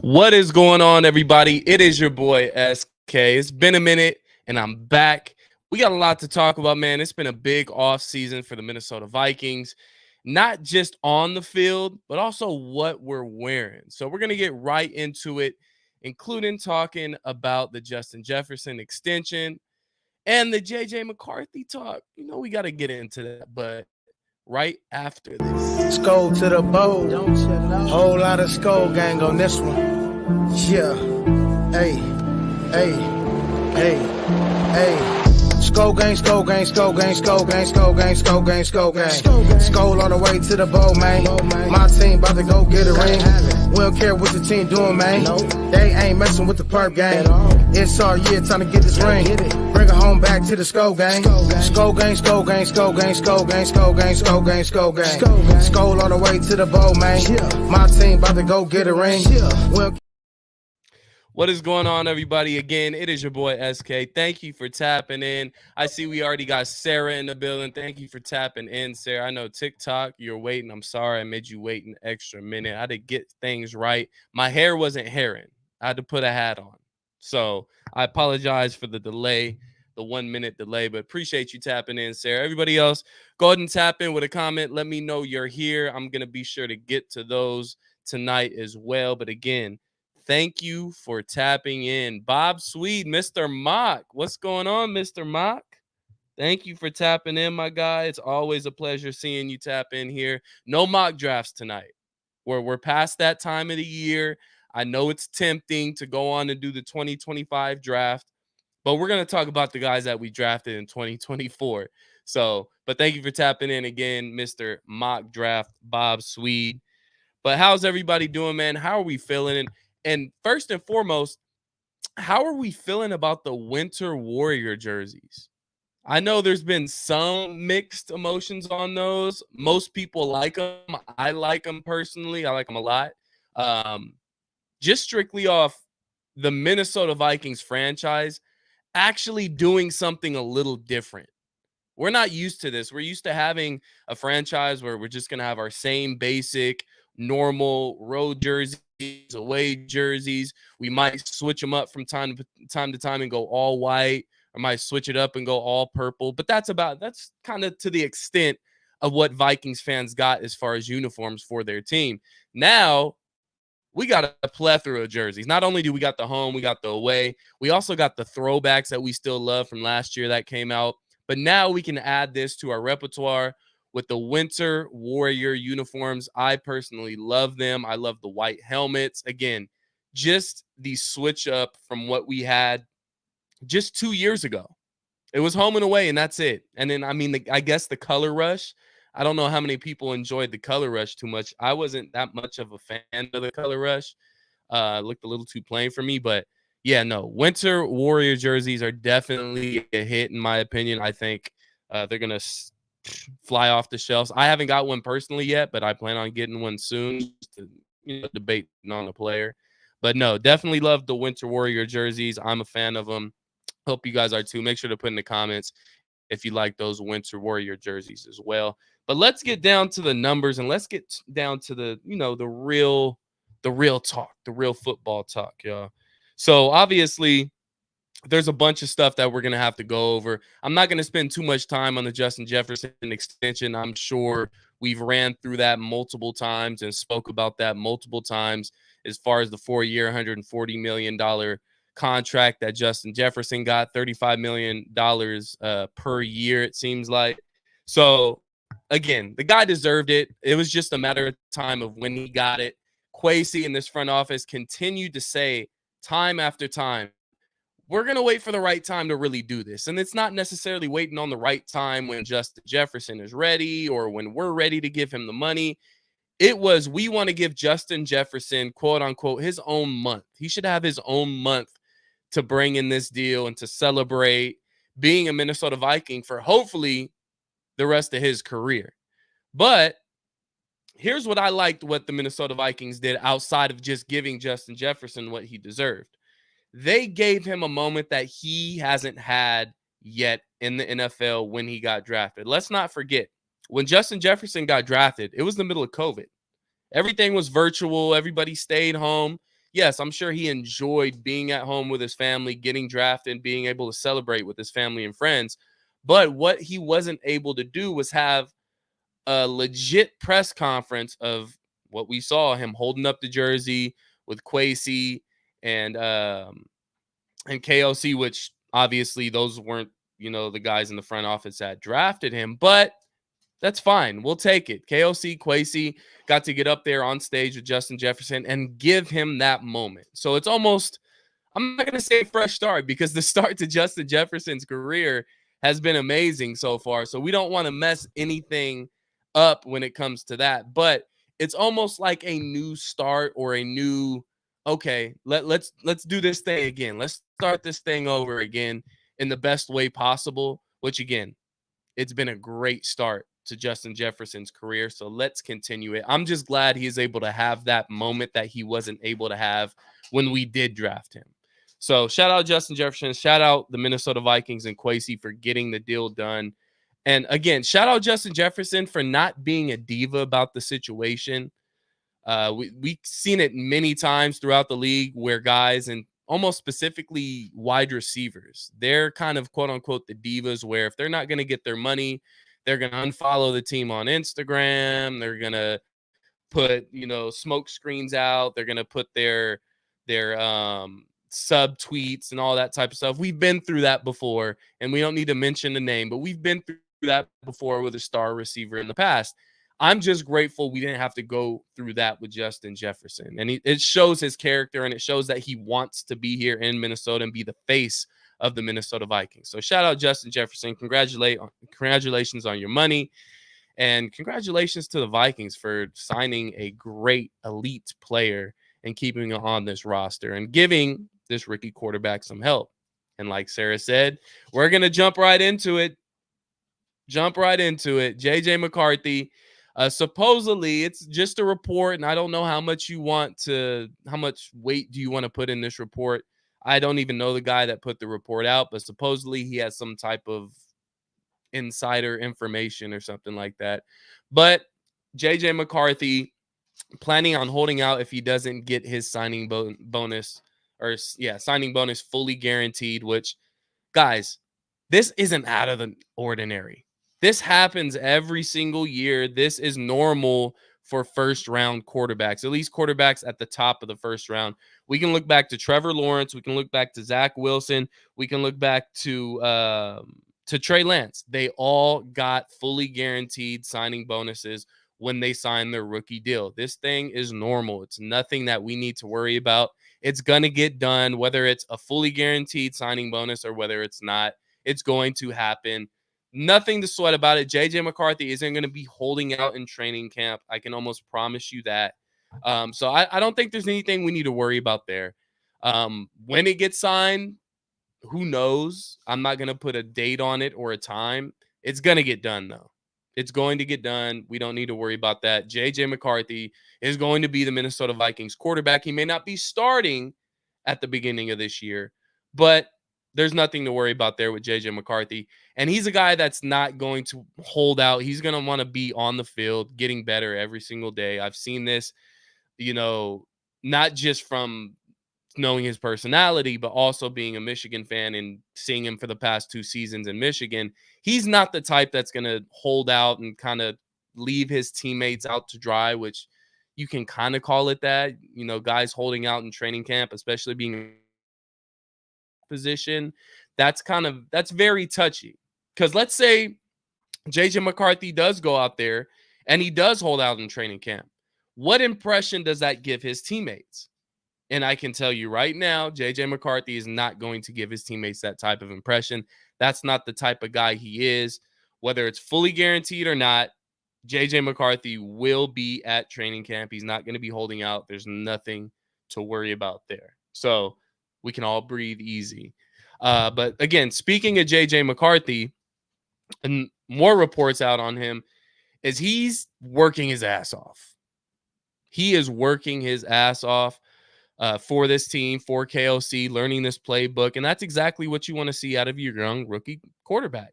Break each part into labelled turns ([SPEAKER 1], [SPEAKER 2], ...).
[SPEAKER 1] What is going on, everybody? It is your boy SK. It's been a minute, and I'm back. We got a lot to talk about, man. It's been a big off season for the Minnesota Vikings, not just on the field, but also what we're wearing. So we're gonna get right into it, including talking about the Justin Jefferson extension and the JJ McCarthy talk. We got to get into that, but right after this.
[SPEAKER 2] SKOL'd to the bowl. Whole lot of SKOL'd gang on this one. Yeah. Hey. SKOL'd gang, SKOL'd gang, SKOL'd gang, SKOL'd gang, SKOL'd gang, SKOL'd gang, SKOL'd gang. SKOL'd on the way to the bowl, man. My team about to go get a ring. We don't care what the team doing, man. They ain't messing with the perp gang. It's our year, time to get this ring. Bring it home back to the SKOL'd gang. SKOL'd gang, SKOL'd gang, SKOL'd gang, SKOL'd gang, SKOL'd gang, SKOL'd gang, SKOL'd gang. SKOL'd on the way to the bowl, man. My team about to go get a ring.
[SPEAKER 1] What is going on, everybody? Again, it is your boy SK. Thank you for tapping in. I see we already got Sarah in the building. Thank you for tapping in, Sarah. I know TikTok, you're waiting. I'm sorry I made you wait an extra minute. I had to get things right. My hair wasn't hairing. I had to put a hat on. So I apologize for the delay, the 1 minute delay, but appreciate you tapping in, Sarah. Everybody else, go ahead and tap in with a comment. Let me know you're here. I'm going to be sure to get to those tonight as well. But again, thank you for tapping in. Bob Swede, Mr. Mock. What's going on, Mr. Mock? Thank you for tapping in, my guy. It's always a pleasure seeing you tap in here. No mock drafts tonight. We're past that time of the year. I know it's tempting to go on and do the 2025 draft, but we're going to talk about the guys that we drafted in 2024. But thank you for tapping in again, Mr. Mock Draft, Bob Swede. But how's everybody doing, man? How are we feeling? And first and foremost, how are we feeling about the Winter Warrior jerseys? I know there's been some mixed emotions on those. Most people like them. I like them personally. I like them a lot. Just strictly off the Minnesota Vikings franchise actually doing something a little different. We're not used to this. We're used to having a franchise where we're just going to have our same basic, normal road jerseys, away jerseys. We might switch them up from time to time and go all white. I might switch it up and go all purple. But that's kind of to the extent of what Vikings fans got as far as uniforms for their team. Now, we got a plethora of jerseys. Not only do we got the home, we got the away. We also got the throwbacks that we still love from last year that came out. But now we can add this to our repertoire with the Winter Warrior uniforms. I personally love them. I love the white helmets. Again, just the switch up from what we had just 2 years ago. It was home and away, and that's it. And then, I guess the color rush. I don't know how many people enjoyed the color rush too much. I wasn't that much of a fan of the color rush. Looked a little too plain for me, but yeah, no. Winter Warrior jerseys are definitely a hit, in my opinion. I think they're going to fly off the shelves. I haven't got one personally yet, but I plan on getting one soon just to debate on the player. But no, definitely love the Winter Warrior jerseys. I'm a fan of them. Hope you guys are too. Make sure to put in the comments if you like those Winter Warrior jerseys as well. But let's get down to the numbers and let's get down to the real talk, the real football talk, y'all. So obviously, there's a bunch of stuff that we're going to have to go over. I'm not going to spend too much time on the Justin Jefferson extension. I'm sure we've ran through that multiple times and spoke about that multiple times as far as the 4-year, $140 million contract that Justin Jefferson got, $35 million per year, it seems like. So, again, the guy deserved it. It was just a matter of time of when he got it. Kwesi in this front office continued to say time after time, we're going to wait for the right time to really do this. And it's not necessarily waiting on the right time when Justin Jefferson is ready or when we're ready to give him the money. It was, we want to give Justin Jefferson, quote unquote, his own month. He should have his own month to bring in this deal and to celebrate being a Minnesota Viking for hopefully the rest of his career. But here's what I liked what the Minnesota Vikings did outside of just giving Justin Jefferson what he deserved. They gave him a moment that he hasn't had yet in the NFL when he got drafted. Let's not forget, when Justin Jefferson got drafted, it was the middle of COVID. Everything was virtual. Everybody stayed home. yes, I'm sure he enjoyed being at home with his family, getting drafted, being able to celebrate with his family and friends. But what he wasn't able to do was have a legit press conference of what we saw him holding up the jersey with Quasi and and KOC, which obviously those weren't, the guys in the front office that drafted him, but that's fine. We'll take it. KOC, Quasi got to get up there on stage with Justin Jefferson and give him that moment. So it's almost, I'm not going to say a fresh start, because the start to Justin Jefferson's career has been amazing so far. So we don't want to mess anything up when it comes to that. But it's almost like a new start, or a new, okay, let's do this thing again. Let's start this thing over again in the best way possible, which again, it's been a great start to Justin Jefferson's career. So let's continue it. I'm just glad he is able to have that moment that he wasn't able to have when we did draft him. So shout out Justin Jefferson. Shout out the Minnesota Vikings and Quasi for getting the deal done. And again, shout out Justin Jefferson for not being a diva about the situation. We've seen it many times throughout the league where guys, and almost specifically wide receivers, they're kind of quote unquote the divas, where if they're not going to get their money, they're going to unfollow the team on Instagram. They're going to put, smoke screens out. They're going to put their sub tweets and all that type of stuff. We've been through that before, and we don't need to mention the name, but we've been through that before with a star receiver in the past. I'm just grateful we didn't have to go through that with Justin Jefferson. And it shows his character, and it shows that he wants to be here in Minnesota and be the face of the Minnesota Vikings. So shout out Justin Jefferson. Congratulations on your money. And congratulations to the Vikings for signing a great elite player and keeping him on this roster and giving this rookie quarterback some help. And like Sarah said, we're going to jump right into it. JJ McCarthy. Supposedly, it's just a report, and I don't know how much weight do you want to put in this report. I don't even know the guy that put the report out, but supposedly he has some type of insider information or something like that. But JJ McCarthy planning on holding out if he doesn't get his signing bonus fully guaranteed, which, guys, this isn't out of the ordinary. This happens every single year. This is normal for first round quarterbacks, at least quarterbacks at the top of the first round. We can look back to Trevor Lawrence. We can look back to Zach Wilson. We can look back to Trey Lance. They all got fully guaranteed signing bonuses when they signed their rookie deal. This thing is normal. It's nothing that we need to worry about. It's going to get done, whether it's a fully guaranteed signing bonus or whether it's not. It's going to happen. Nothing to sweat about it. JJ McCarthy isn't going to be holding out in training camp. I can almost promise you that. So I don't think there's anything we need to worry about there. When it gets signed, who knows? I'm not going to put a date on it or a time. It's going to get done, though. It's going to get done. We don't need to worry about that. JJ McCarthy is going to be the Minnesota Vikings quarterback. He may not be starting at the beginning of this year, but there's nothing to worry about there with JJ McCarthy. And he's a guy that's not going to hold out. He's going to want to be on the field, getting better every single day. I've seen this, not just from knowing his personality, but also being a Michigan fan and seeing him for the past 2 seasons in Michigan. He's not the type that's going to hold out and kind of leave his teammates out to dry, which you can kind of call it that. Guys holding out in training camp, especially being position, that's very touchy. Because let's say JJ McCarthy does go out there and he does hold out in training camp. What impression does that give his teammates? And I can tell you right now, JJ McCarthy is not going to give his teammates that type of impression. That's not the type of guy he is. Whether it's fully guaranteed or not, JJ McCarthy will be at training camp. He's not going to be holding out. There's nothing to worry about there. So we can all breathe easy. But again, speaking of JJ McCarthy, and more reports out on him, is he's working his ass off. He is working his ass off for this team, for KOC, learning this playbook. And that's exactly what you want to see out of your young rookie quarterback.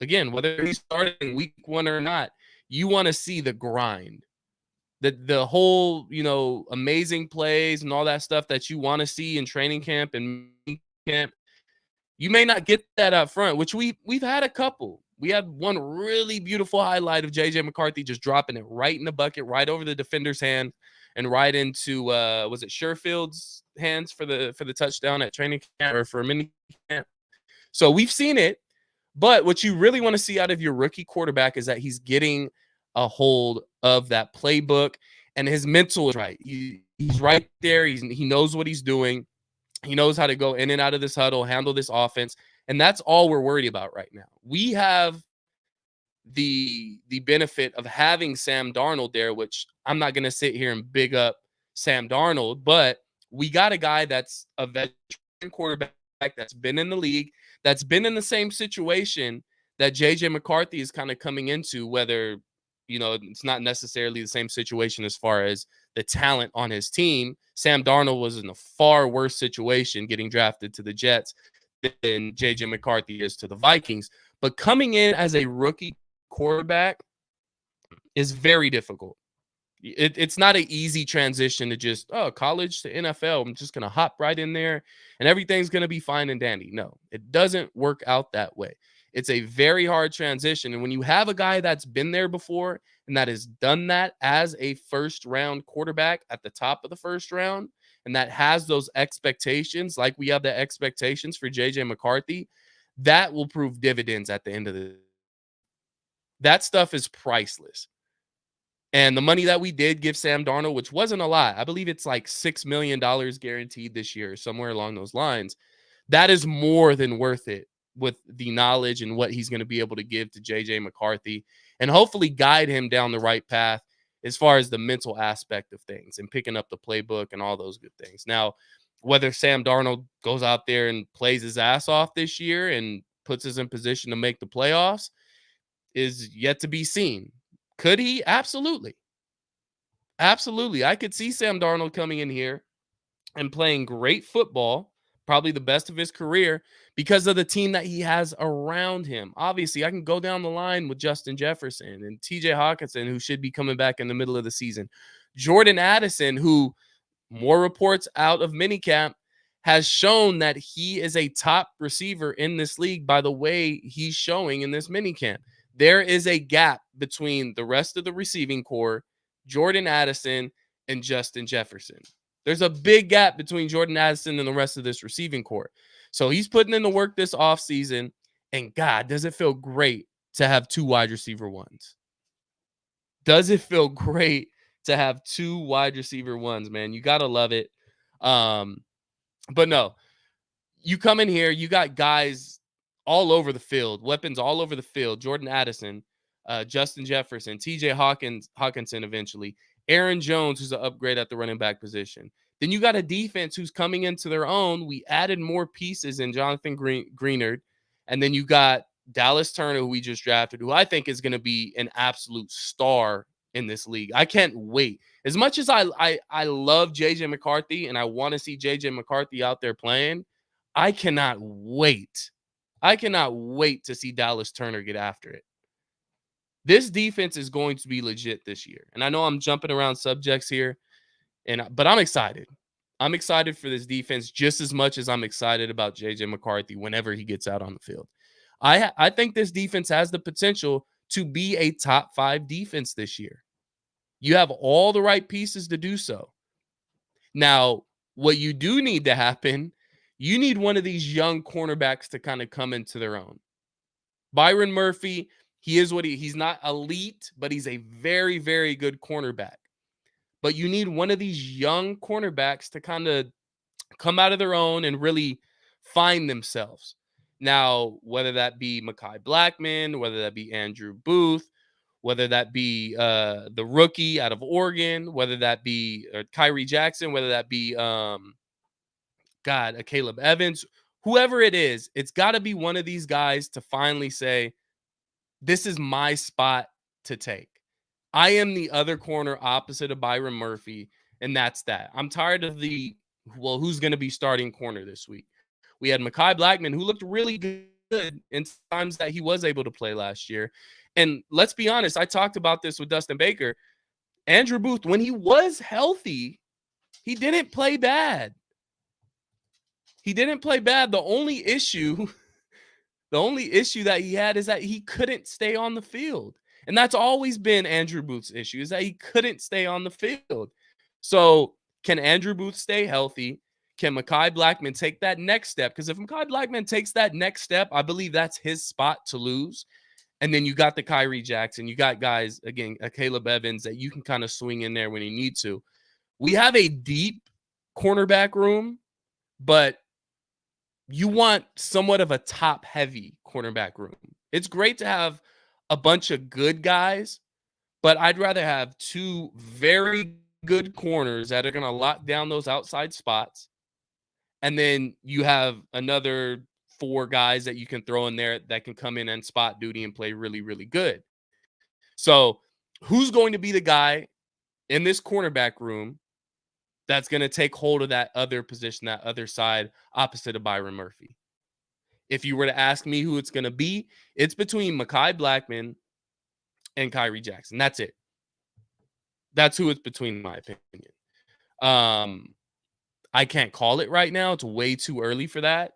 [SPEAKER 1] Again, whether he's starting week 1 or not, you want to see the grind. the whole, amazing plays and all that stuff that you want to see in training camp and camp, you may not get that up front, which we've had a couple. We had one really beautiful highlight of JJ McCarthy just dropping it right in the bucket, right over the defender's hand, and right into was it Sherfield's hands for the touchdown at training camp or for a mini camp. So we've seen it, but what you really want to see out of your rookie quarterback is that he's getting a hold of that playbook and his mental is right. He's right there. He knows what he's doing. He knows how to go in and out of this huddle, handle this offense, and that's all we're worried about right now. We have the benefit of having Sam Darnold there, which I'm not going to sit here and big up Sam Darnold, but we got a guy that's a veteran quarterback that's been in the league, that's been in the same situation that JJ McCarthy is kind of coming into, whether, it's not necessarily the same situation as far as the talent on his team. Sam Darnold was in a far worse situation getting drafted to the Jets than JJ McCarthy is to the Vikings. But coming in as a rookie quarterback is very difficult. It's not an easy transition to just, college to NFL. I'm just going to hop right in there and everything's going to be fine and dandy. No, it doesn't work out that way. It's a very hard transition. And when you have a guy that's been there before and that has done that as a first round quarterback at the top of the first round, and that has those expectations, like we have the expectations for JJ McCarthy, that will prove dividends at the end of the day. That stuff is priceless. And the money that we did give Sam Darnold, which wasn't a lot, I believe it's like $6 million guaranteed this year, somewhere along those lines. That is more than worth it with the knowledge and what he's going to be able to give to JJ McCarthy and hopefully guide him down the right path as far as the mental aspect of things and picking up the playbook and all those good things. Now, whether Sam Darnold goes out there and plays his ass off this year and puts us in position to make the playoffs is yet to be seen. Could he? Absolutely. Absolutely. I could see Sam Darnold coming in here and playing great football, probably the best of his career, because of the team that he has around him. Obviously, I can go down the line with Justin Jefferson and TJ Hawkinson, who should be coming back in the middle of the season. Jordan Addison, who more reports out of minicamp, has shown that he is a top receiver in this league by the way he's showing in this minicamp. There is a gap between the rest of the receiving core, Jordan Addison, and Justin Jefferson. There's a big gap between Jordan Addison and the rest of this receiving core. So he's putting in the work this offseason, and God, does it feel great to have two wide receiver ones? Does it feel great to have two wide receiver ones, man? You got to love it. But no, you come in here, you got guys all over the field, weapons all over the field. Jordan Addison, Justin Jefferson, TJ Hawkinson eventually, Aaron Jones, who's an upgrade at the running back position. Then you got a defense who's coming into their own. We added more pieces in Jonathan Greenard. And then you got Dallas Turner, who we just drafted, who I think is going to be an absolute star in this league. I can't wait. As much as I love JJ McCarthy and I want to see JJ McCarthy out there playing, I cannot wait. I cannot wait to see Dallas Turner get after it. This defense is going to be legit this year. And I know I'm jumping around subjects here, but I'm excited. I'm excited for this defense just as much as I'm excited about JJ McCarthy whenever he gets out on the field. I think this defense has the potential to be a top 5 defense this year. You have all the right pieces to do so. Now, what you do need to happen, you need one of these young cornerbacks to kind of come into their own. Byron Murphy, he's not elite, but he's a very, very good cornerback. But you need one of these young cornerbacks to kind of come out of their own and really find themselves. Now, whether that be Mekhi Blackman, whether that be Andrew Booth, whether that be the rookie out of Oregon, whether that be Kyrie Jackson, whether that be Caleb Evans, whoever it is, it's got to be one of these guys to finally say, this is my spot to take. I am the other corner opposite of Byron Murphy, and that's that. I'm tired of who's going to be starting corner this week? We had Mekhi Blackman, who looked really good in times that he was able to play last year. And let's be honest, I talked about this with Dustin Baker. Andrew Booth, when he was healthy, he didn't play bad. He didn't play bad. The only issue that he had is that he couldn't stay on the field. And that's always been Andrew Booth's issue, is that he couldn't stay on the field. So can Andrew Booth stay healthy? Can Mekhi Blackmon take that next step? Because if Mekhi Blackmon takes that next step, I believe that's his spot to lose. And then you got the Kyrie Jackson. You got guys, again, Caleb Evans that you can kind of swing in there when you need to. We have a deep cornerback room, but you want somewhat of a top-heavy cornerback room. It's great to have a bunch of good guys, but I'd rather have two very good corners that are going to lock down those outside spots. And then you have another 4 guys that you can throw in there that can come in and spot duty and play really, really good. So who's going to be the guy in this cornerback room that's going to take hold of that other position, that other side, opposite of Byron Murphy? If you were to ask me who it's going to be, it's between Mekhi Blackmon and Kyrie Jackson. That's it. That's who it's between, in my opinion. I can't call it right now. It's way too early for that.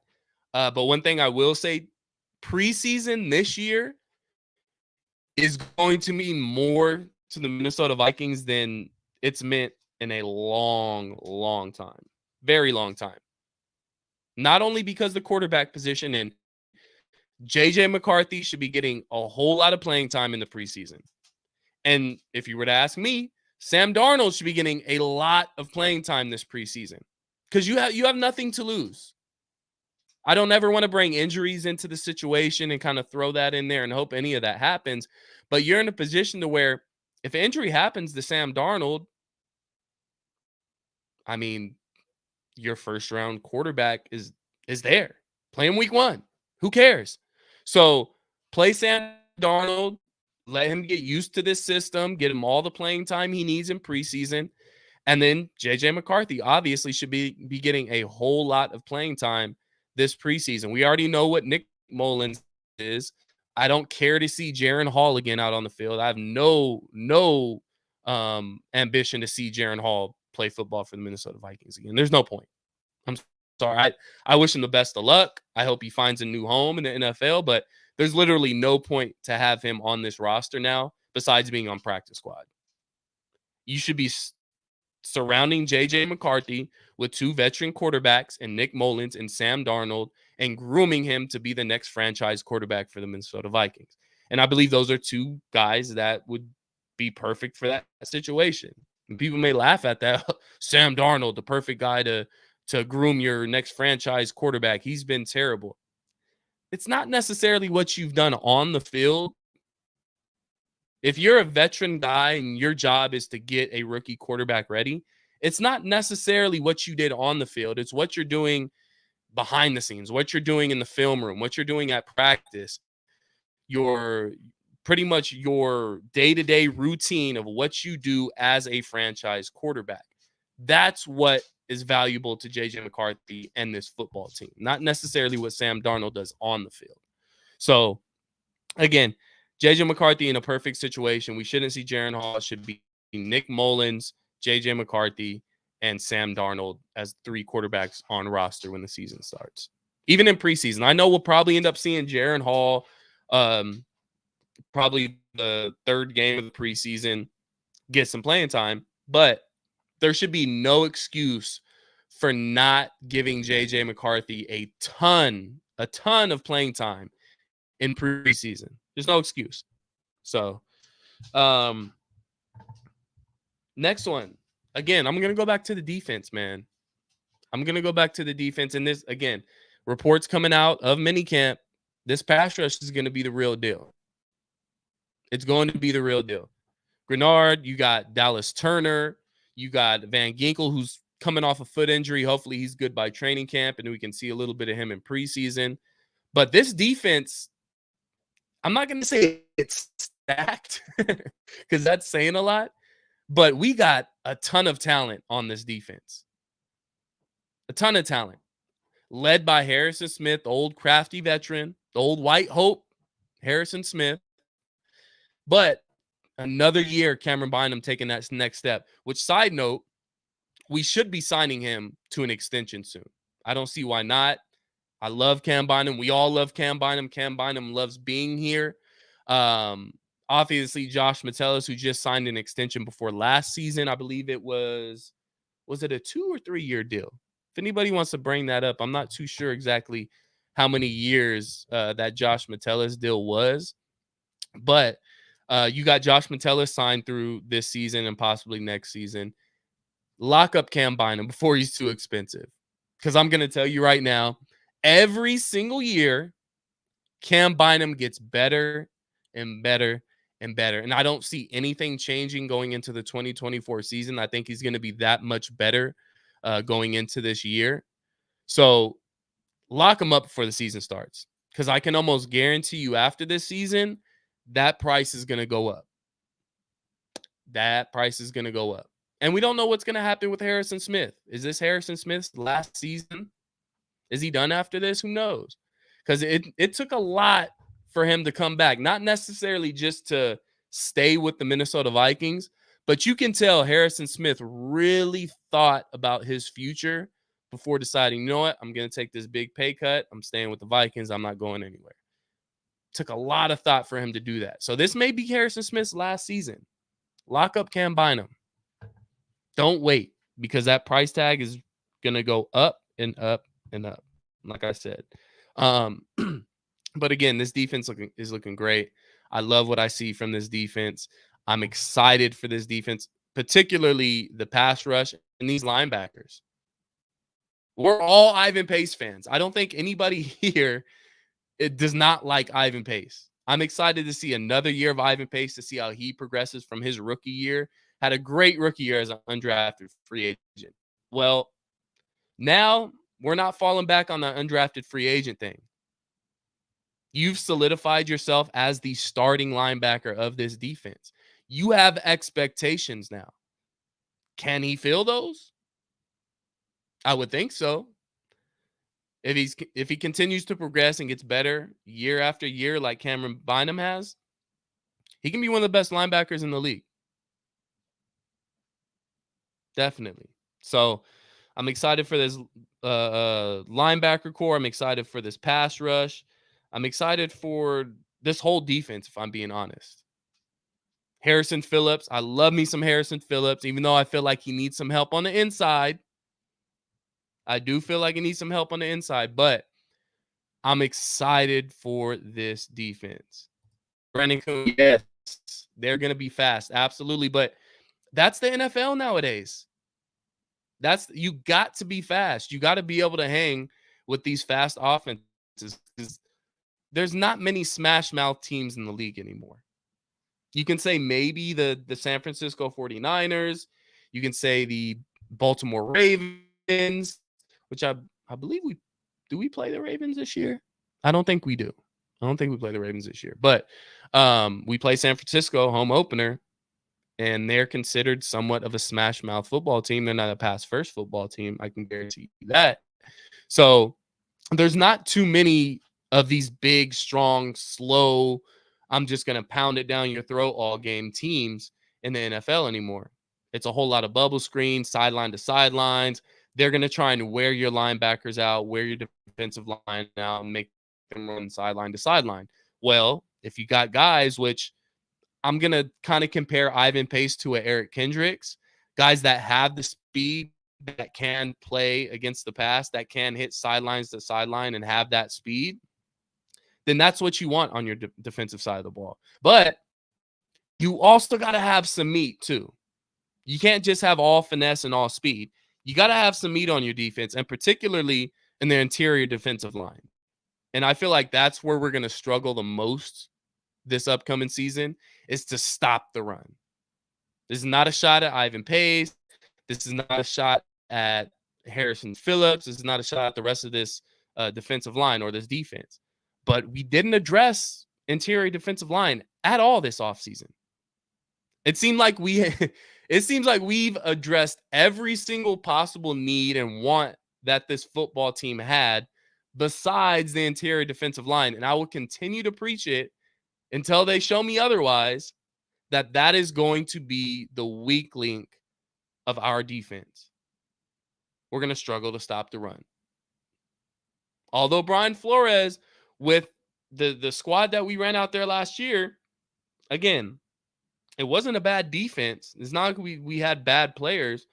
[SPEAKER 1] But one thing I will say, preseason this year is going to mean more to the Minnesota Vikings than it's meant in a long, long time. Very long time. Not only because the quarterback position and J.J. McCarthy should be getting a whole lot of playing time in the preseason. And if you were to ask me, Sam Darnold should be getting a lot of playing time this preseason because you have nothing to lose. I don't ever want to bring injuries into the situation and kind of throw that in there and hope any of that happens. But you're in a position to where if an injury happens to Sam Darnold, I mean, your first round quarterback is there playing week 1. Who cares? So play Sam Darnold, let him get used to this system, get him all the playing time he needs in preseason. And then J.J. McCarthy obviously should be getting a whole lot of playing time this preseason. We already know what Nick Mullins is. I don't care to see Jaren Hall again out on the field. I have no ambition to see Jaren Hall play football for the Minnesota Vikings again. There's no point. I'm sorry. I wish him the best of luck. I hope he finds a new home in the NFL, but there's literally no point to have him on this roster now besides being on practice squad. You should be surrounding J.J. McCarthy with 2 veteran quarterbacks and Nick Mullins and Sam Darnold and grooming him to be the next franchise quarterback for the Minnesota Vikings. And I believe those are 2 guys that would be perfect for that situation. And people may laugh at that. Sam Darnold, the perfect guy to groom your next franchise quarterback. He's been terrible. It's not necessarily what you've done on the field. If you're a veteran guy and your job is to get a rookie quarterback ready, it's not necessarily what you did on the field. It's what you're doing behind the scenes, what you're doing in the film room, what you're doing at practice, your pretty much your day-to-day routine of what you do as a franchise quarterback. That's what is valuable to J.J. McCarthy and this football team, not necessarily what Sam Darnold does on the field. So, again, J.J. McCarthy in a perfect situation. We shouldn't see Jaren Hall. It should be Nick Mullins, J.J. McCarthy, and Sam Darnold as 3 quarterbacks on roster when the season starts. Even in preseason, I know we'll probably end up seeing Jaren Hall probably the 3rd game of the preseason get some playing time, but there should be no excuse for not giving J.J. McCarthy a ton of playing time in preseason. There's no excuse. So, next one. Again, I'm going to go back to the defense, man. I'm going to go back to the defense. And this, again, reports coming out of minicamp, this pass rush is going to be the real deal. It's going to be the real deal. Grenard, you got Dallas Turner, you got Van Ginkel, who's coming off a foot injury. Hopefully he's good by training camp, and we can see a little bit of him in preseason. But this defense, I'm not going to say it's stacked because that's saying a lot, but we got a ton of talent on this defense. A ton of talent. Led by Harrison Smith, the old crafty veteran, the old white hope, Harrison Smith. But Another year, Cameron Bynum taking that next step, which, side note, we should be signing him to an extension soon. I don't see why not. I love Cam Bynum. We all love Cam Bynum. Cam Bynum loves being here. Obviously, Josh Metellus, who just signed an extension before last season. I believe it was it a 2 or 3 year deal? If anybody wants to bring that up, I'm not too sure exactly how many years that Josh Metellus deal was. But you got Josh Metellus signed through this season and possibly next season. Lock up Cam Bynum before he's too expensive. Because I'm going to tell you right now, every single year, Cam Bynum gets better and better and better. And I don't see anything changing going into the 2024 season. I think he's going to be that much better going into this year. So lock him up before the season starts. Because I can almost guarantee you after this season, that price is going to go up. That price is going to go up. And we don't know what's going to happen with Harrison Smith. Is this Harrison Smith's last season? Is he done after this? Who knows? Because it took a lot for him to come back. Not necessarily just to stay with the Minnesota Vikings, but you can tell Harrison Smith really thought about his future before deciding, you know what, I'm going to take this big pay cut. I'm staying with the Vikings. I'm not going anywhere. Took a lot of thought for him to do that. So this may be Harrison Smith's last season. Lock up Cam Bynum. Don't wait, because that price tag is going to go up and up and up, like I said. But again, this defense is looking great. I love what I see from this defense. I'm excited for this defense, particularly the pass rush and these linebackers. We're all Ivan Pace fans. I don't think anybody here does not like Ivan Pace. I'm excited to see another year of Ivan Pace, to see how he progresses from his rookie year. Had a great rookie year as an undrafted free agent. Well, now we're not falling back on the undrafted free agent thing. You've solidified yourself as the starting linebacker of this defense. You have expectations now. Can he fill those? I would think so. If he continues to progress and gets better year after year like Cameron Bynum has, he can be one of the best linebackers in the league. Definitely. So I'm excited for this linebacker core. I'm excited for this pass rush. I'm excited for this whole defense, if I'm being honest. Harrison Phillips. I love me some Harrison Phillips, even though I feel like he needs some help on the inside. I do feel like he needs some help on the inside, but I'm excited for this defense. Brandon Coon, yes, they're going to be fast. Absolutely. But that's the NFL nowadays. You got to be fast. You got to be able to hang with these fast offenses. There's not many smash mouth teams in the league anymore. You can say maybe the San Francisco 49ers. You can say the Baltimore Ravens, which I believe we play the Ravens this year? I don't think we do. I don't think we play the Ravens this year. But we play San Francisco home opener, and they're considered somewhat of a smash mouth football team. They're not a pass first football team. I can guarantee you that. So there's not too many of these big, strong, slow, I'm just going to pound it down your throat all game teams in the NFL anymore. It's a whole lot of bubble screens, sideline to sidelines. They're going to try and wear your linebackers out, wear your defensive line out, and make them run sideline to sideline. Well, if you got guys, which I'm going to kind of compare Ivan Pace to a Eric Kendricks, guys that have the speed, that can play against the pass, that can hit sidelines to sideline and have that speed, then that's what you want on your defensive side of the ball. But you also got to have some meat too. You can't just have all finesse and all speed. You got to have some meat on your defense, and particularly in the interior defensive line. And I feel like that's where we're going to struggle the most this upcoming season, is to stop the run. This is not a shot at Ivan Pace. This is not a shot at Harrison Phillips. This is not a shot at the rest of this defensive line or this defense. But we didn't address interior defensive line at all this offseason. It seems like we've addressed every single possible need and want that this football team had besides the interior defensive line. And I will continue to preach it until they show me otherwise, that is going to be the weak link of our defense. We're going to struggle to stop the run. Although Brian Flores, with the squad that we ran out there last year, again, it wasn't a bad defense. It's not like we had bad players.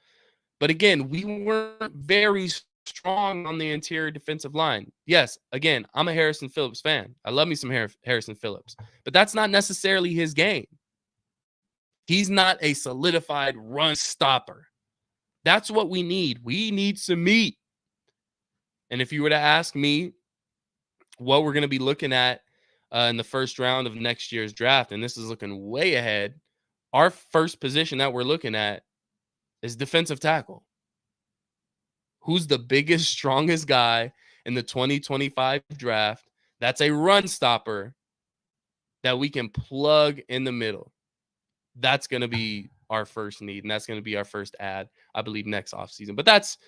[SPEAKER 1] But again, we weren't very strong on the interior defensive line. Yes, again, I'm a Harrison Phillips fan. I love me some Harrison Phillips. But that's not necessarily his game. He's not a solidified run stopper. That's what we need. We need some meat. And if you were to ask me what we're going to be looking at in the first round of next year's draft, and this is looking way ahead, our first position that we're looking at is defensive tackle. Who's the biggest, strongest guy in the 2025 draft that's a run stopper that we can plug in the middle? That's going to be our first need, and that's going to be our first ad, I believe, next offseason. But that's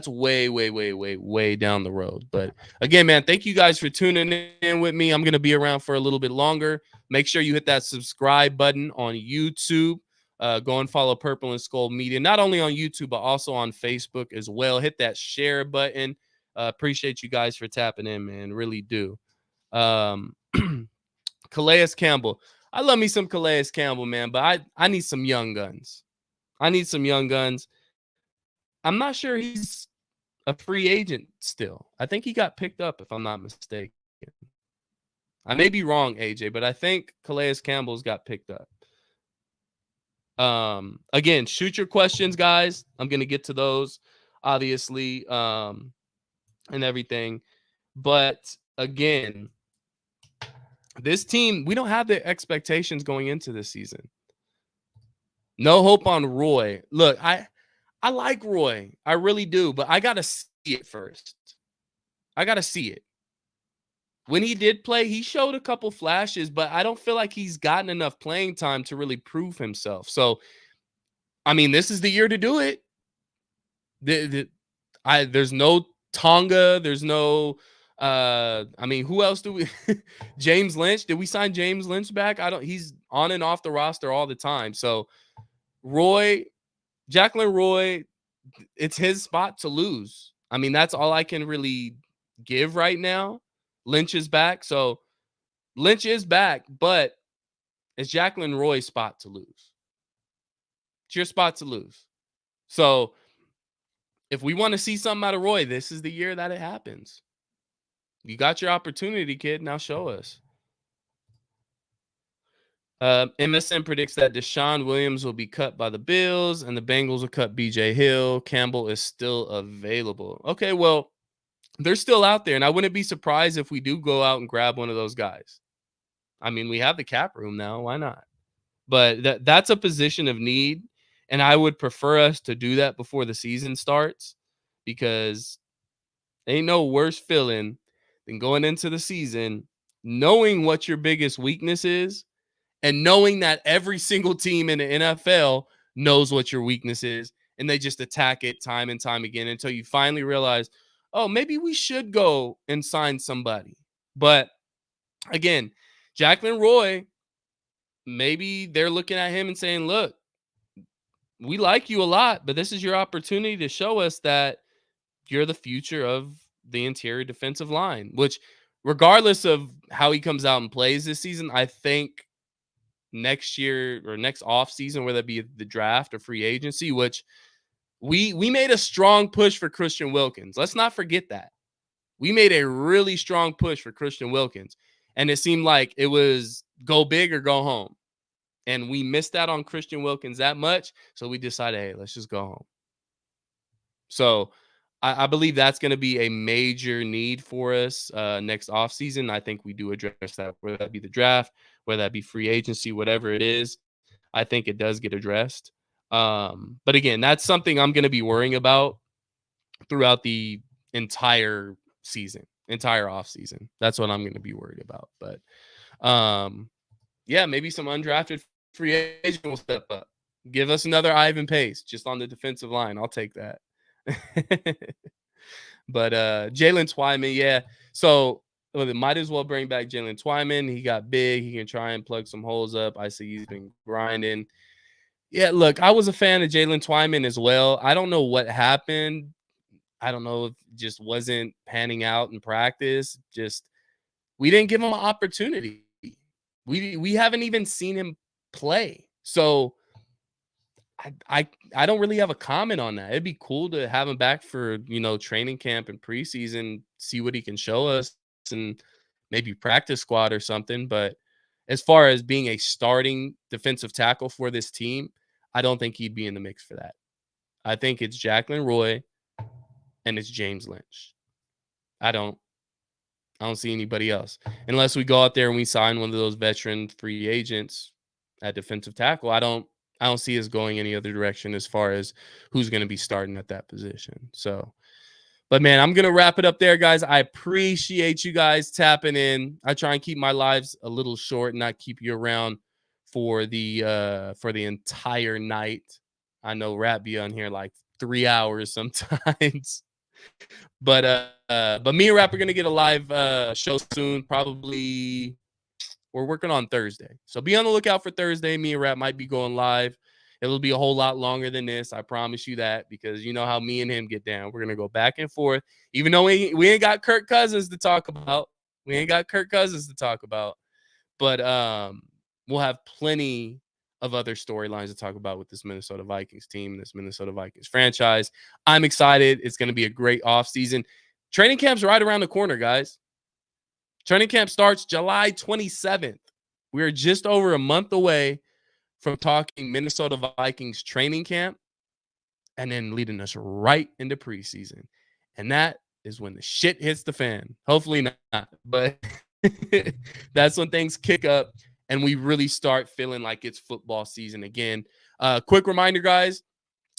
[SPEAKER 1] way down the road. But again, man, thank you guys for tuning in with me. I'm going to be around for a little bit longer. Make sure you hit that subscribe button on YouTube. Go and follow Purple and SKOL'd Media, not only on YouTube, but also on Facebook as well. Hit that share button. Appreciate you guys for tapping in, man. Really do. Calais Campbell. I love me some Calais Campbell, man, but I need some young guns. I need some young guns. I'm not sure he's a free agent still. I think he got picked up, if I'm not mistaken. I may be wrong, AJ, but I think Calais Campbell's got picked up. Again, shoot your questions, guys. I'm going to get to those, obviously, and everything. But again, this team, we don't have the expectations going into this season. No hope on Roy. Look, I like Roy. I really do, but I got to see it first. I got to see it. When he did play, he showed a couple flashes, but I don't feel like he's gotten enough playing time to really prove himself. So, I mean, this is the year to do it. There's no Tonga. There's no, I mean, who else do we, James Lynch. Did we sign James Lynch back? He's on and off the roster all the time. So Jacqueline Roy, it's his spot to lose. I mean, that's all I can really give right now. Lynch is back. So Lynch is back, but it's Jacqueline Roy's spot to lose. It's your spot to lose. So if we want to see something out of Roy, this is the year that it happens. You got your opportunity, kid. Now show us. MSN predicts that Deshaun Williams will be cut by the Bills and the Bengals will cut BJ Hill. Campbell is still available. Okay, well, they're still out there, and I wouldn't be surprised if we do go out and grab one of those guys. I mean, we have the cap room now. Why not? But that's a position of need, and I would prefer us to do that before the season starts, because ain't no worse feeling than going into the season knowing what your biggest weakness is and knowing that every single team in the NFL knows what your weakness is, and they just attack it time and time again until you finally realize, oh, maybe we should go and sign somebody. But again, Jacqueline Roy, maybe they're looking at him and saying, look, we like you a lot, but this is your opportunity to show us that you're the future of the interior defensive line, which regardless of how he comes out and plays this season, I think next year or next offseason, whether it be the draft or free agency, which we made a strong push for Christian Wilkins. Let's not forget that. We made a really strong push for Christian Wilkins, and it seemed like it was go big or go home. And we missed out on Christian Wilkins that much, so we decided, hey, let's just go home. So I believe that's going to be a major need for us next offseason. I think we do address that, whether that be the draft, whether that be free agency, whatever it is. I think it does get addressed. But again, that's something I'm going to be worrying about throughout the entire season, entire offseason. That's what I'm going to be worried about. But yeah, maybe some undrafted free agent will step up. Give us another Ivan Pace just on the defensive line. I'll take that. But Jalen Twyman, yeah. So Well, they might as well bring back Jalen Twyman. He got big. He can try and plug some holes up. I see he's been grinding. Yeah, look, I was a fan of Jalen Twyman as well. I don't know what happened. I don't know if it just wasn't panning out in practice. Just we didn't give him an opportunity. We haven't even seen him play. So I don't really have a comment on that. It'd be cool to have him back for, training camp and preseason, see what he can show us and maybe practice squad or something. But as far as being a starting defensive tackle for this team, I don't think he'd be in the mix for that. I think it's Jacqueline Roy and it's James Lynch. I don't see anybody else unless we go out there and we sign one of those veteran free agents at defensive tackle. I don't see us going any other direction as far as who's going to be starting at that position. So, but man, I'm going to wrap it up there, guys. I appreciate you guys tapping in. I try and keep my lives a little short and not keep you around for the entire night. I know Rap be on here like 3 hours sometimes. But me and Rap are going to get a live show soon. Probably we're working on Thursday. So be on the lookout for Thursday. Me and Rap might be going live. It'll be a whole lot longer than this. I promise you that, because you know how me and him get down. We're going to go back and forth. Even though we ain't got Kirk Cousins to talk about. But we'll have plenty of other storylines to talk about with this Minnesota Vikings team, this Minnesota Vikings franchise. I'm excited. It's going to be a great offseason. Training camp's right around the corner, guys. Training camp starts July 27th. We are just over a month away from talking Minnesota Vikings training camp and then leading us right into preseason. And that is when the shit hits the fan. Hopefully not, but that's when things kick up and we really start feeling like it's football season again. Quick reminder, guys,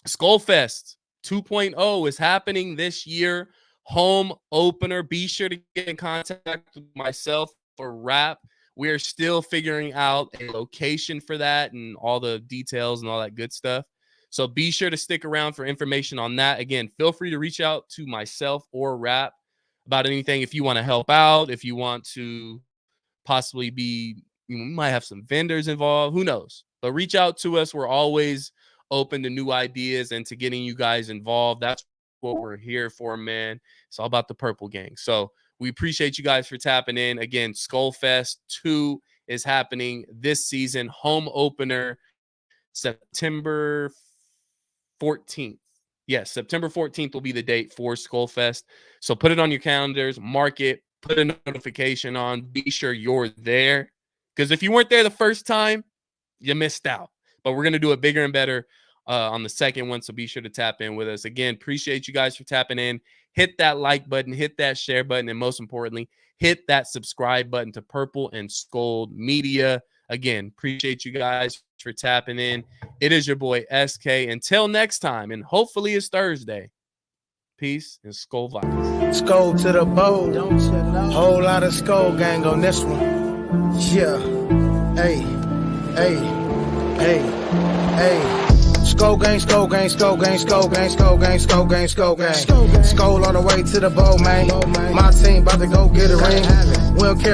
[SPEAKER 1] SKOL'd Fest 2.0 is happening this year. Home opener. Be sure to get in contact with myself or Rap. We're still figuring out a location for that and all the details and all that good stuff. So be sure to stick around for information on that. Again, feel free to reach out to myself or Rap about anything. If you want to help out, if you want to possibly be, we might have some vendors involved. Who knows? But reach out to us. We're always open to new ideas and to getting you guys involved. That's what we're here for, man. It's all about the Purple Gang. So we appreciate you guys for tapping in. Again, SKOL'd Fest 2 is happening this season. Home opener, September 14th. Yes, September 14th will be the date for SKOL'd Fest. So put it on your calendars, mark it, put a notification on. Be sure you're there. Because if you weren't there the first time, you missed out. But we're going to do it bigger and better on the second one. So be sure to tap in with us. Again, appreciate you guys for tapping in. Hit that like button, hit that share button, and most importantly, hit that subscribe button to Purple and SKOL'd Media. Again, appreciate you guys for tapping in. It is your boy SK. Until next time, and hopefully it's Thursday. Peace and SKOL'd Vikings.
[SPEAKER 2] SKOL'd to the bowl. Whole lot of SKOL'd gang on this one. Yeah. Hey. SKOL'd gang, SKOL'd gang, SKOL'd gang, SKOL'd gang, SKOL'd gang, SKOL'd gang, SKOL'd gang. SKOL'd on the way to the bowl, man. My team about to go get a ring. We don't care.